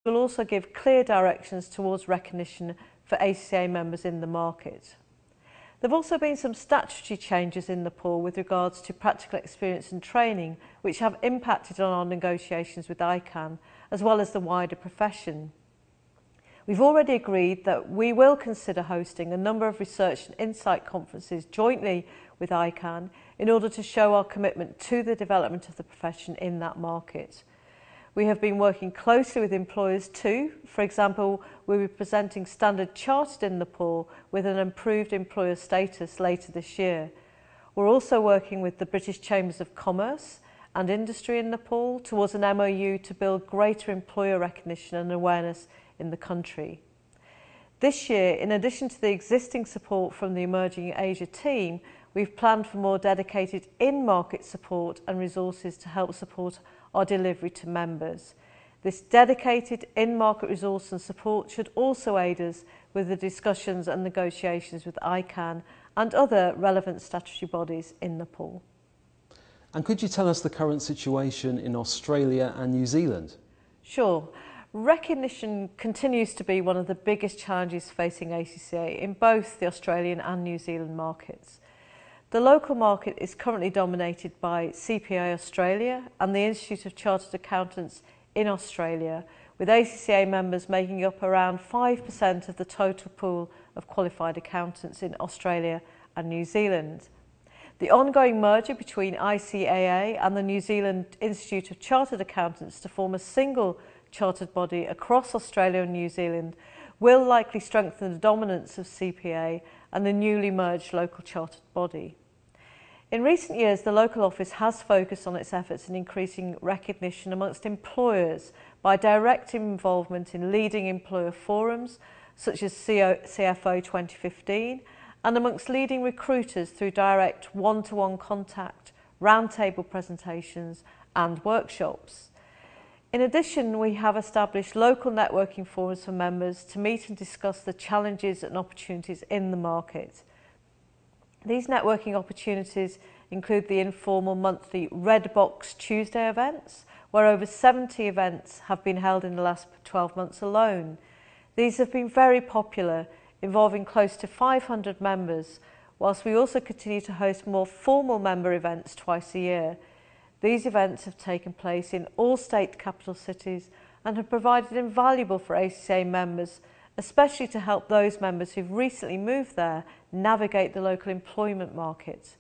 will also give clear directions towards recognition for ACCA members in the market. There have also been some statutory changes in Nepal with regards to practical experience and training, which have impacted on our negotiations with ICANN, as well as the wider profession. We've already agreed that we will consider hosting a number of research and insight conferences jointly with ICANN in order to show our commitment to the development of the profession in that market. We have been working closely with employers too. For example, we'll be presenting Standard Chartered in Nepal with an improved employer status later this year. We're also working with the British Chambers of Commerce and Industry in Nepal towards an MOU to build greater employer recognition and awareness in the country. This year, in addition to the existing support from the Emerging Asia team, we've planned for more dedicated in-market support and resources to help support our delivery to members. This dedicated in-market resource and support should also aid us with the discussions and negotiations with ICANN and other relevant statutory bodies in Nepal. And could you tell us the current situation in Australia and New Zealand? Sure. Recognition continues to be one of the biggest challenges facing ACCA in both the Australian and New Zealand markets. The local market is currently dominated by CPA Australia and the Institute of Chartered Accountants in Australia, with ACCA members making up around 5% of the total pool of qualified accountants in Australia and New Zealand. The ongoing merger between ICAA and the New Zealand Institute of Chartered Accountants to form a single chartered body across Australia and New Zealand will likely strengthen the dominance of CPA and the newly merged local chartered body. In recent years, the local office has focused on its efforts in increasing recognition amongst employers by direct involvement in leading employer forums such as CFO 2015 and amongst leading recruiters through direct one-to-one contact, roundtable presentations and workshops. In addition, we have established local networking forums for members to meet and discuss the challenges and opportunities in the market. These networking opportunities include the informal monthly Red Box Tuesday events, where over 70 events have been held in the last 12 months alone. These have been very popular, involving close to 500 members, whilst we also continue to host more formal member events twice a year. These events have taken place in all state capital cities and have provided invaluable for ACCA members, especially to help those members who've recently moved there navigate the local employment market.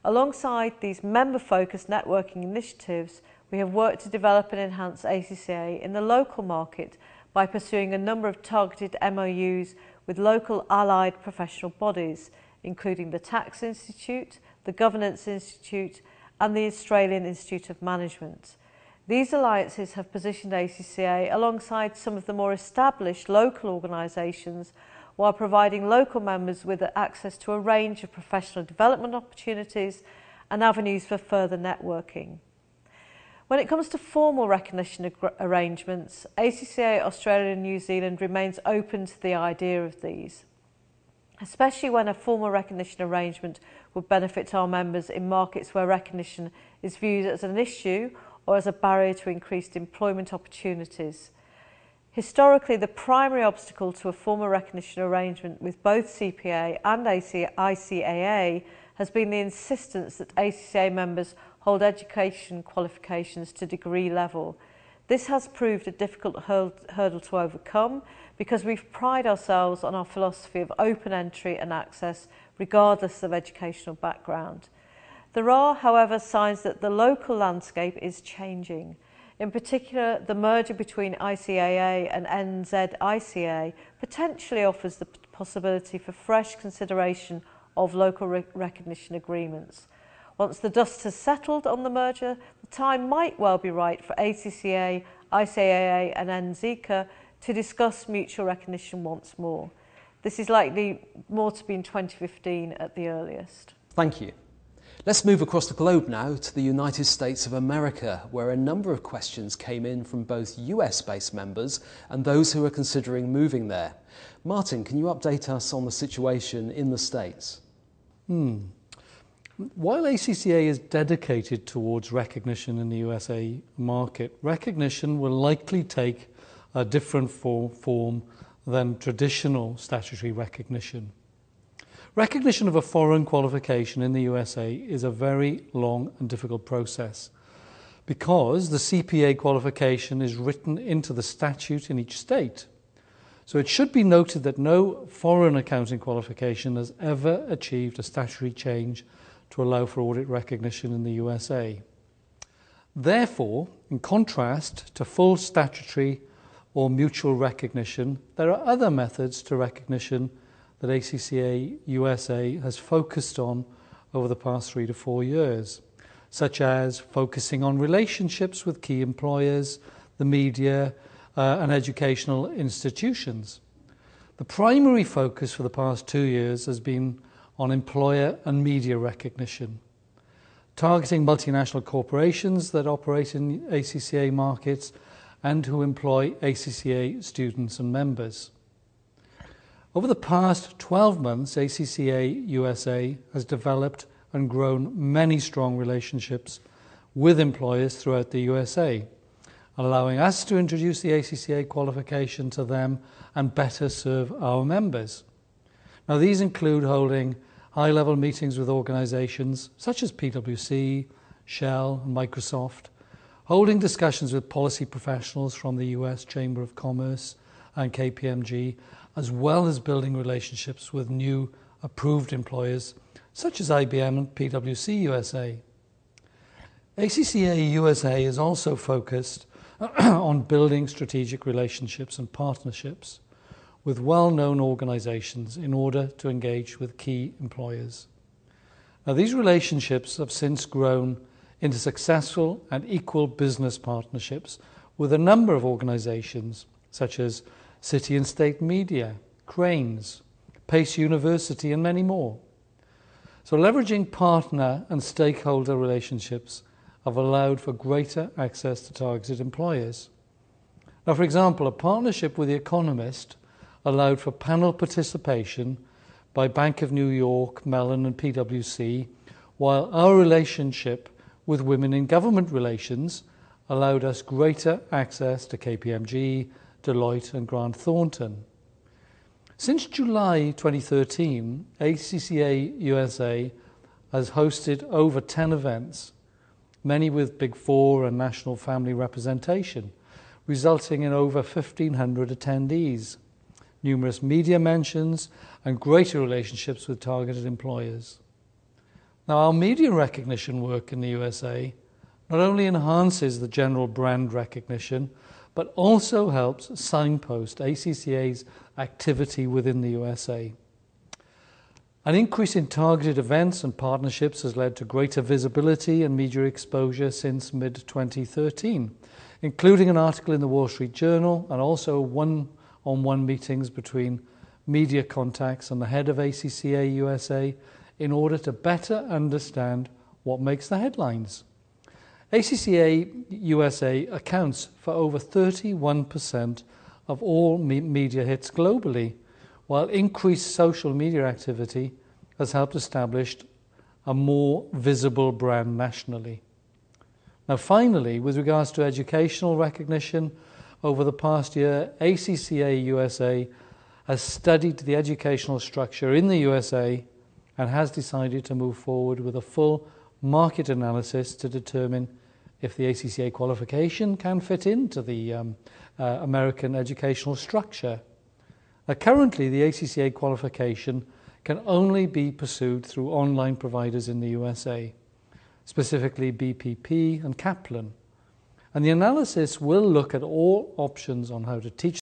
Alongside these member-focused networking initiatives, we have worked to develop and enhance ACCA in the local market by pursuing a number of targeted MOUs with local allied professional bodies, including the Tax Institute, the Governance Institute, and the Australian Institute of Management. These alliances have positioned ACCA alongside some of the more established local organisations while providing local members with access to a range of professional development opportunities and avenues for further networking. When it comes to formal recognition arrangements, ACCA Australia and New Zealand remains open to the idea of these, especially when a formal recognition arrangement would benefit our members in markets where recognition is viewed as an issue or as a barrier to increased employment opportunities. Historically, the primary obstacle to a formal recognition arrangement with both CPA and ICAA has been the insistence that ACCA members hold education qualifications to degree level. This has proved a difficult hurdle to overcome because we pride ourselves on our philosophy of open entry and access regardless of educational background. There are, however, signs that the local landscape is changing. In particular, the merger between ICAA and NZICA potentially offers the possibility for fresh consideration of local recognition agreements. Once the dust has settled on the merger, the time might well be right for ACCA, ICAA and NZICA to discuss mutual recognition once more. This is likely more to be in 2015 at the earliest. Thank you. Let's move across the globe now to the United States of America, where a number of questions came in from both US-based members and those who are considering moving there. Martin, can you update us on the situation in the States? While ACCA is dedicated towards recognition in the USA market, recognition will likely take a different form than traditional statutory recognition. Recognition of a foreign qualification in the USA is a very long and difficult process because the CPA qualification is written into the statute in each state. So it should be noted that no foreign accounting qualification has ever achieved a statutory change to allow for audit recognition in the USA. Therefore, in contrast to full statutory or mutual recognition, there are other methods to recognition that ACCA USA has focused on over the past 3 to 4 years, such as focusing on relationships with key employers, the media, and educational institutions. The primary focus for the past 2 years has been on employer and media recognition, targeting multinational corporations that operate in ACCA markets and who employ ACCA students and members. Over the past 12 months, ACCA USA has developed and grown many strong relationships with employers throughout the USA, allowing us to introduce the ACCA qualification to them and better serve our members. Now, these include holding high-level meetings with organizations such as PwC, Shell, and Microsoft, holding discussions with policy professionals from the US Chamber of Commerce and KPMG, as well as building relationships with new approved employers such as IBM and PwC USA. ACCA USA is also focused on building strategic relationships and partnerships with well-known organizations in order to engage with key employers. Now, these relationships have since grown into successful and equal business partnerships with a number of organizations such as City and State Media, Cranes, Pace University, and many more. So leveraging partner and stakeholder relationships have allowed for greater access to targeted employers. Now, for example, a partnership with The Economist allowed for panel participation by Bank of New York, Mellon, and PwC, while our relationship with Women in Government Relations allowed us greater access to KPMG, Deloitte, and Grant Thornton. Since July 2013, ACCA USA has hosted over 10 events, many with Big Four and national family representation, resulting in over 1,500 attendees, numerous media mentions, and greater relationships with targeted employers. Now, our media recognition work in the USA not only enhances the general brand recognition, but also helps signpost ACCA's activity within the USA. An increase in targeted events and partnerships has led to greater visibility and media exposure since mid-2013, including an article in the Wall Street Journal and also one-on-one meetings between media contacts and the head of ACCA USA in order to better understand what makes the headlines. ACCA USA accounts for over 31% of all media hits globally, while increased social media activity has helped establish a more visible brand nationally. Now, finally, with regards to educational recognition, over the past year, ACCA USA has studied the educational structure in the USA and has decided to move forward with a full market analysis to determine if the ACCA qualification can fit into the American educational structure. Currently, the ACCA qualification can only be pursued through online providers in the USA, specifically BPP and Kaplan. And the analysis will look at all options on how to teach